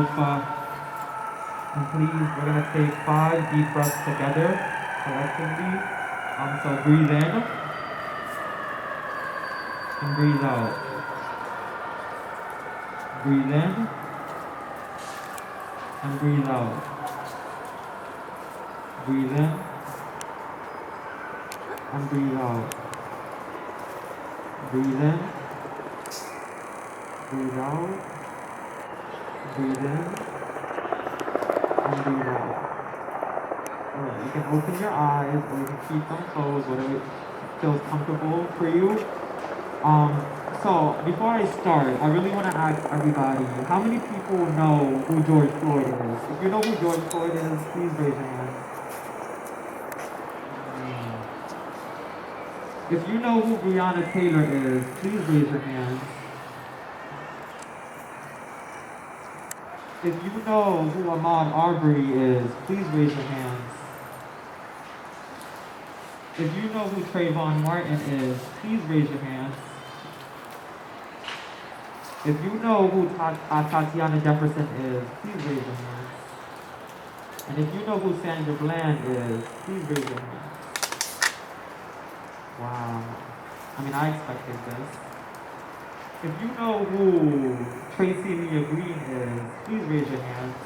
And please, we're gonna take 5 deep breaths together, collectively. So breathe in and breathe out. Breathe in and breathe out. Breathe in and breathe out. Breathe in, breathe out. Breathe in and breathe out. Alright, you can open your eyes or you can keep them closed, whatever feels comfortable for you. So before I start, I really want to ask everybody, how many people know who George Floyd is? If you know who George Floyd is, please raise your hand. If you know who Breonna Taylor is, please raise your hand. If you know who Ahmaud Arbery is, please raise your hands. If you know who Trayvon Martin is, please raise your hands. If you know who Tatiana Jefferson is, please raise your hands. And if you know who Sandra Bland is, please raise your hands. Wow. I mean, I expected this. If you know who Tracy Leah Green is, please raise your hands.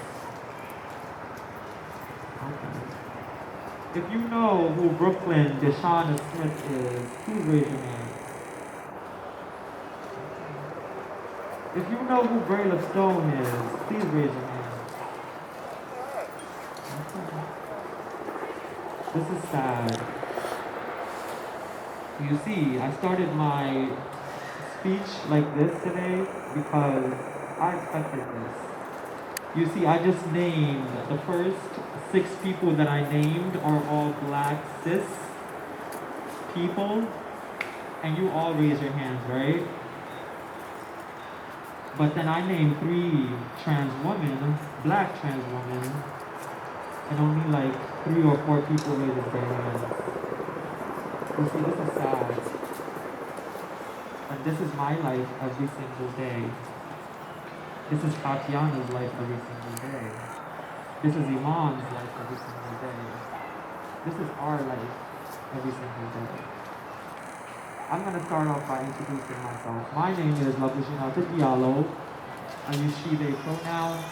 Okay. If you know who Brooklyn Deshauna Smith is, please raise your hand. If you know who Brayla Stone is, please raise your hand. This is sad. You see, I started my speech like this today because I expected this. You see, I just named the first 6 people that I named are all black cis people, and you all raise your hands, right? But then I named 3 trans women, black trans women, and only like 3 or 4 people raised their hands. You see, this is sad. And this is my life every single day. This is Tatiana's life every single day. This is Iman's life every single day. This is our life every single day. I'm going to start off by introducing myself. My name is Labushinata Diallo. I use she, they pronouns,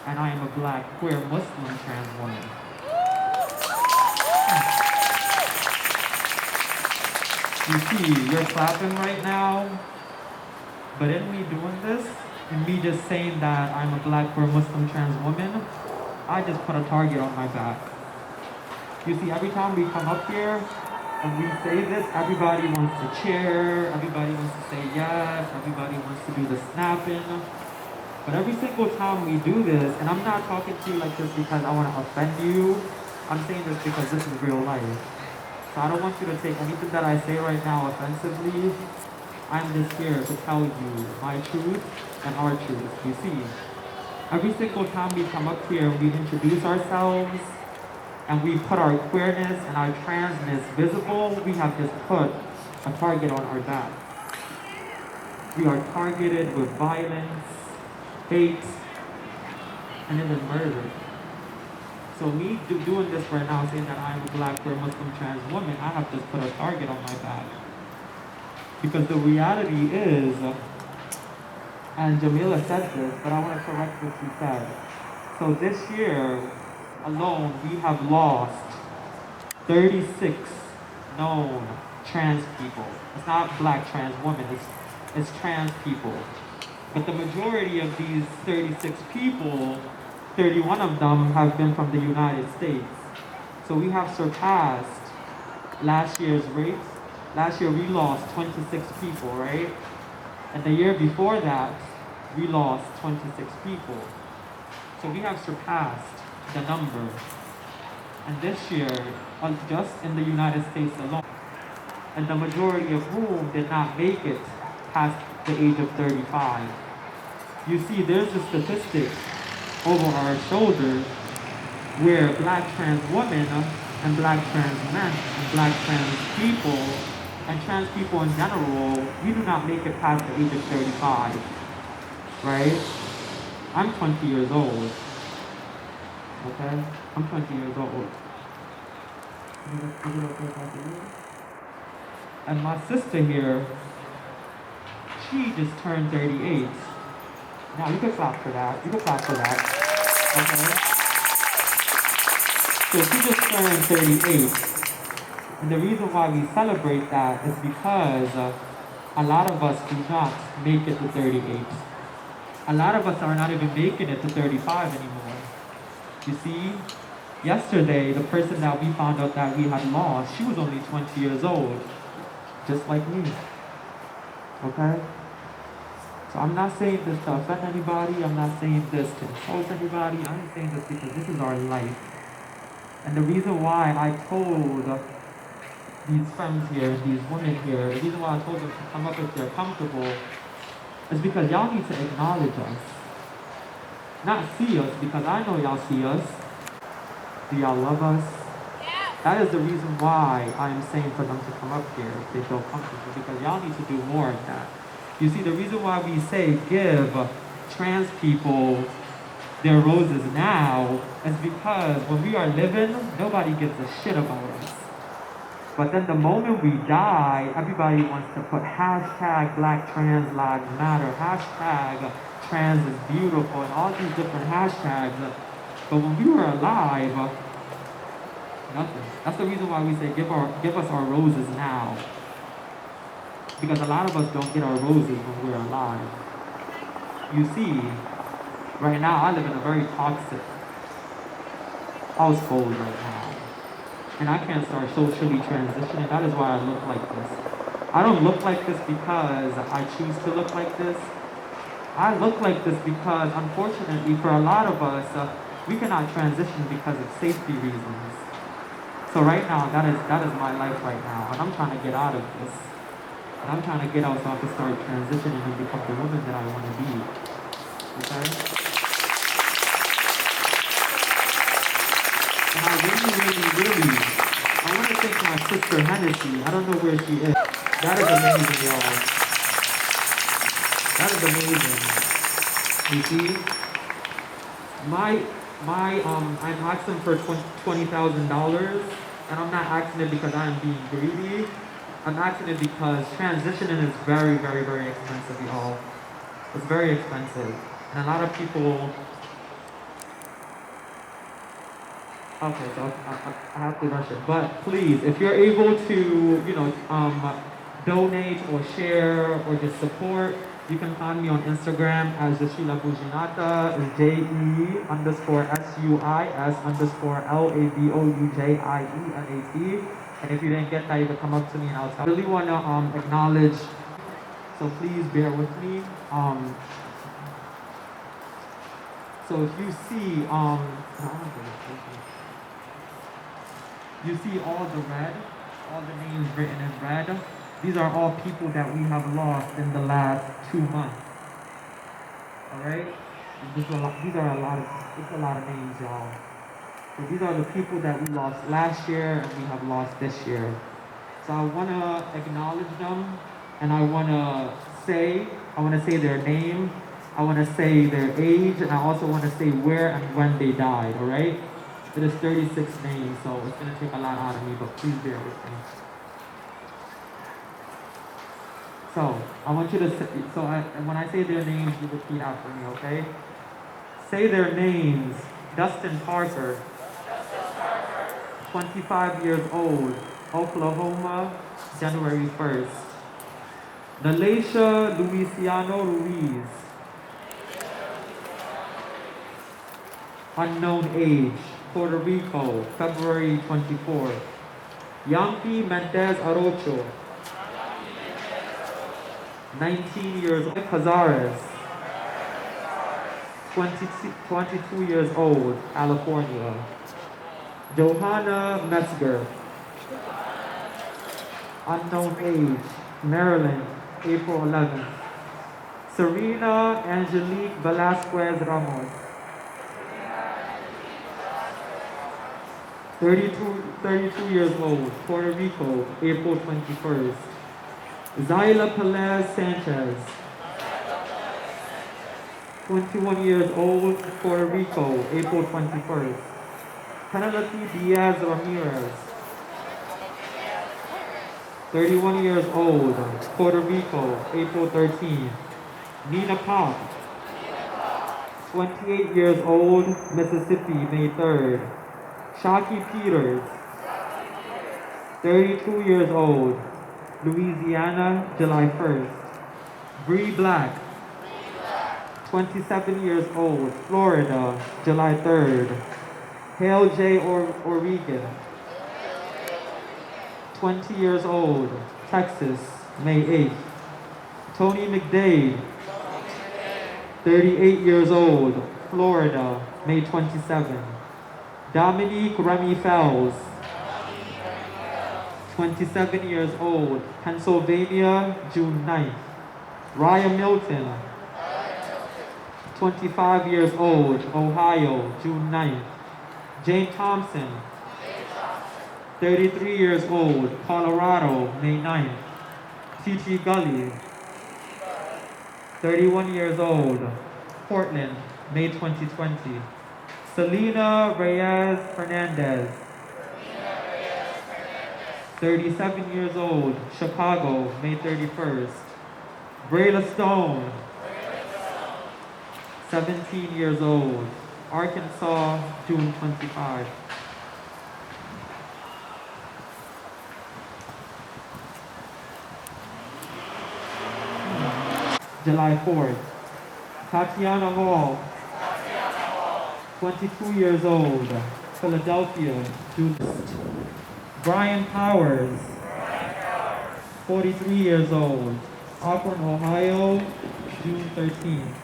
and I am a black, queer, Muslim trans woman. You see, you're clapping right now, but in me doing this, in me just saying that I'm a black, queer, Muslim trans woman, I just put a target on my back. You see, every time we come up here and we say this, everybody wants to cheer, everybody wants to say yes, everybody wants to do the snapping. But every single time we do this, and I'm not talking to you like this because I want to offend you, I'm saying this because this is real life. So I don't want you to take anything that I say right now offensively. I'm just here to tell you my truth and our truth. You see, every single time we come up here and we introduce ourselves and we put our queerness and our transness visible, we have just put a target on our back. We are targeted with violence, hate, and even murder. So me doing this right now, saying that I'm a black, queer, Muslim, trans woman, I have just put a target on my back. Because the reality is, and Jamila said this, but I want to correct what she said. So this year alone, we have lost 36 known trans people. It's not black trans women, it's trans people. But the majority of these 36 people, 31 of them have been from the United States. So we have surpassed last year's rates. Last year we lost 26 people, right? And the year before that, we lost 26 people. So we have surpassed the number. And this year, just in the United States alone, and the majority of whom did not make it past the age of 35. You see, there's a statistic over our shoulders where black trans women and black trans men and black trans people and trans people in general, we do not make it past the age of 35, right? I'm 20 years old. Okay? I'm 20 years old. Is it okay if I do it? And my sister here, she just turned 38. Now you can clap for that. You can clap for that. Okay? So she just turned 38. And the reason why we celebrate that is because a lot of us do not make it to 38. A lot of us are not even making it to 35 anymore. You see, yesterday, the person that we found out that we had lost, she was only 20 years old, just like me. Okay? So I'm not saying this to offend anybody. I'm not saying this to insult anybody. I'm saying this because this is our life. And the reason why I told these friends here, these women here, the reason why I told them to come up if they're comfortable is because y'all need to acknowledge us. Not see us, because I know y'all see us. Do y'all love us? Yeah. That is the reason why I am saying for them to come up here if they feel comfortable, because y'all need to do more of that. You see, the reason why we say give trans people their roses now is because when we are living, nobody gives a shit about us. But then the moment we die, everybody wants to put hashtag Black Trans Lives Matter, hashtag trans is beautiful, and all these different hashtags. But when we were alive, nothing. That's the reason why we say give us our roses now. Because a lot of us don't get our roses when we're alive. You see, right now I live in a very toxic household right now. And I can't start socially transitioning. That is why I look like this. I don't look like this because I choose to look like this. I look like this because, unfortunately, for a lot of us, we cannot transition because of safety reasons. So right now, that is my life right now, and I'm trying to get out of this. And I'm trying to get out so I can start transitioning and become the woman that I want to be. Okay? And I really, I want to thank my sister Hennessy. I don't know where she is. That is amazing, y'all. That is amazing. You see? I'm asking for $20,000, and I'm not asking it because I am being greedy. I'm asking it because transitioning is very, very, very expensive, y'all. It's very expensive. And a lot of people... Okay, so I have to rush it. But please, if you're able to, donate or share or just support, you can find me on Instagram as Jeshila Bujinata, JE_SUIS_LABOUJIENAT. And if you didn't get that, you can come up to me and I'll tell you. I really want to acknowledge, so please bear with me. So if you see, you see all the red, all the names written in red. These are all people that we have lost in the last 2 months. Alright? These are a lot of names, y'all. So these are the people that we lost last year and we have lost this year. So I want to acknowledge them, and I want to say their name, I want to say their age, and I also want to say where and when they died, alright? It is 36 names, so it's going to take a lot out of me, but please bear with me. So, I want you to say, when I say their names, you repeat after me, okay? Say their names. Dustin Parker, 25 years old, Oklahoma, January 1st. Nalacia Luisiano Ruiz, unknown age, Puerto Rico, February 24th. Yankee Mendez Arocho, 19 years old. Cazares, 22 years old, California. Johanna Metzger, unknown age, Maryland, April 11th. Serena Angelique Velasquez Ramos, 32 years old, Puerto Rico, April 21st. Zyla Pelez Sanchez, 21 years old, Puerto Rico, April 21st. Penelope Diaz Ramirez, 31 years old, Puerto Rico, April 13th. Nina Pop, 28 years old, Mississippi, May 3rd. Shockey Peters, 32 years old, Louisiana, July 1st. Bree Black, 27 years old, Florida, July 3rd. Hale J. O'Regan, 20 years old, Texas, May 8th. Tony McDade, 38 years old, Florida, May 27th. Dominique Remy Fells, 27 years old, Pennsylvania, June 9th. Raya Milton, 25 years old, Ohio, June 9th. Jane Thompson, 33 years old, Colorado, May 9th. T.T. Gully, 31 years old, Portland, May 2020. Selena Reyes Fernandez, 37 years old, Chicago, May 31st. Brayla Stone, 17 years old, Arkansas, June 25. July 4th. Tatiana Hall, 22 years old, Philadelphia, June 1st. Brian Powers, 43 years old, Auburn, Ohio, June 13th.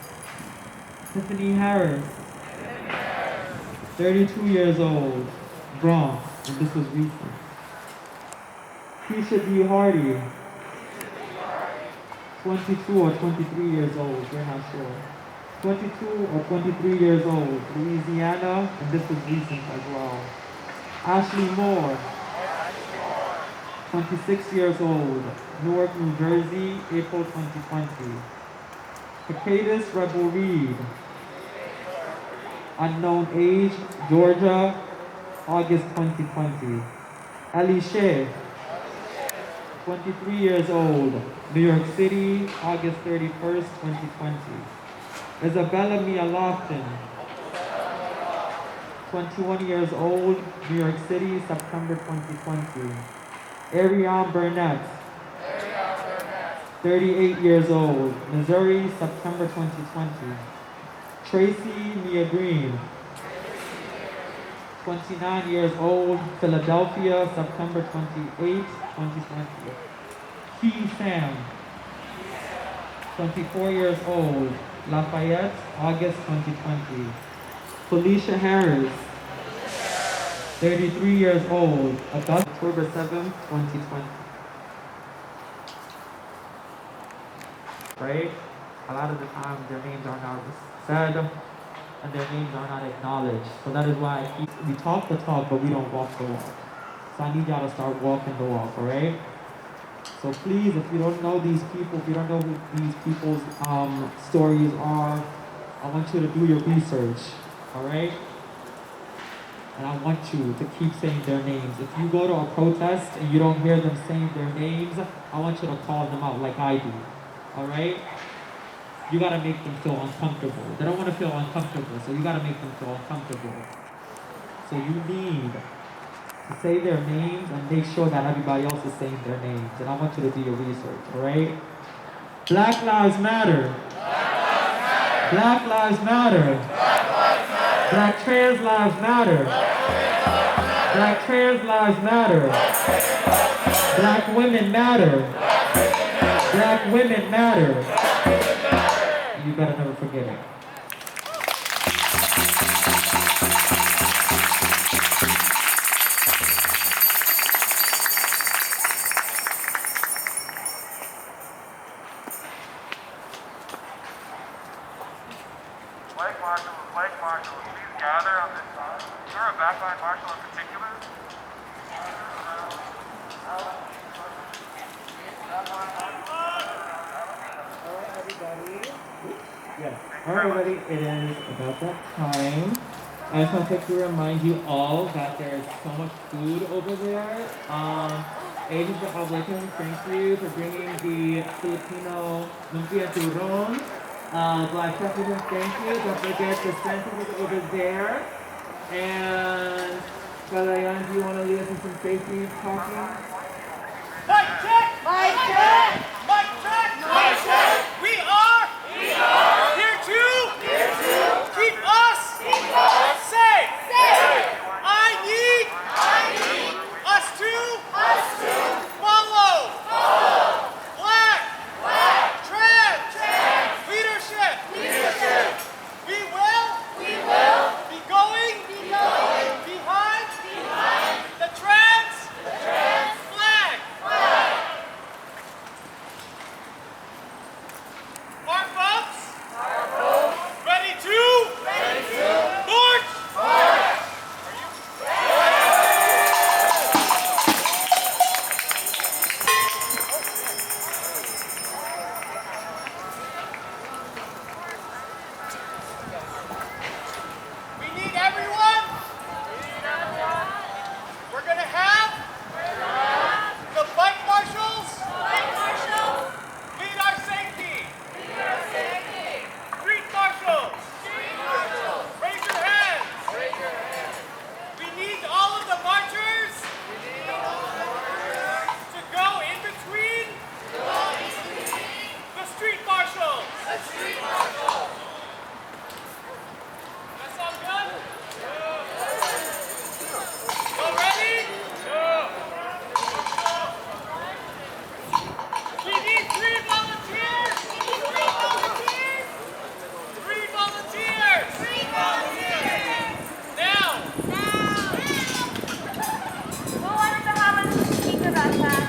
Tiffany Harris, 32 years old, Bronx, and this was recent. Keisha D. Hardy, 22 or 23 years old, we're not sure. 22 or 23 years old, Louisiana, and this was recent as well. Ashley Moore, 26 years old, Newark, New Jersey, April 2020. Cicadas Rebel Reed, unknown age, Georgia, August 2020. Ali Shea, 23 years old, New York City, August 31st, 2020. Isabella Mia Lofton, 21 years old, New York City, September 2020. Ariane Burnett, 38 years old, Missouri, September 2020. Tracy Mia Green, 29 years old, Philadelphia, September 28, 2020. Key Sam, 24 years old, Lafayette, August 2020. Felicia Harris, 33 years old, Augusta, October 7, 2020. Right? A lot of the time their names are not said and their names are not acknowledged. So that is why we talk the talk, but we don't walk the walk. So I need y'all to start walking the walk, alright? So please, if you don't know these people, if you don't know who these people's stories are, I want you to do your research, alright? And I want you to keep saying their names. If you go to a protest and you don't hear them saying their names, I want you to call them out like I do, alright? You gotta make them feel uncomfortable. They don't want to feel uncomfortable, so you gotta make them feel uncomfortable. So you need to say their names and make sure that everybody else is saying their names. And I want you to do your research, alright? Black Lives Matter. Black Lives Matter. Black Trans Lives Matter. Black Trans Lives Matter. Black Women Matter. Black Women Matter. You better never forget it. Flag marshals, please gather on this side. Is there a backline marshal in particular? Alright, everybody. Yes. Alright, everybody, it is about that time. I just want to quickly remind you all that there's so much food over there. Agents of Obligations, thank you for bringing the Filipino lumpia turon. Black Chefs, thank you. Don't forget the Spencer is over there. And Kalayan, do you want to lead us in some safety talking? Mic check! Mic check! Mic check! Mic check! We are here to keep us safe. I need us to follow black trans leadership. We will be going behind the trans flag. Our folks ready to march. We need everyone. We're gonna have the bike marshals lead our safety. Street marshals, raise your hands. We need all of the marchers to go in between the street marshals. That sound good? Y'all ready? We need 3 volunteers. 3 volunteers. Now. Who wanted to have a speaker about that?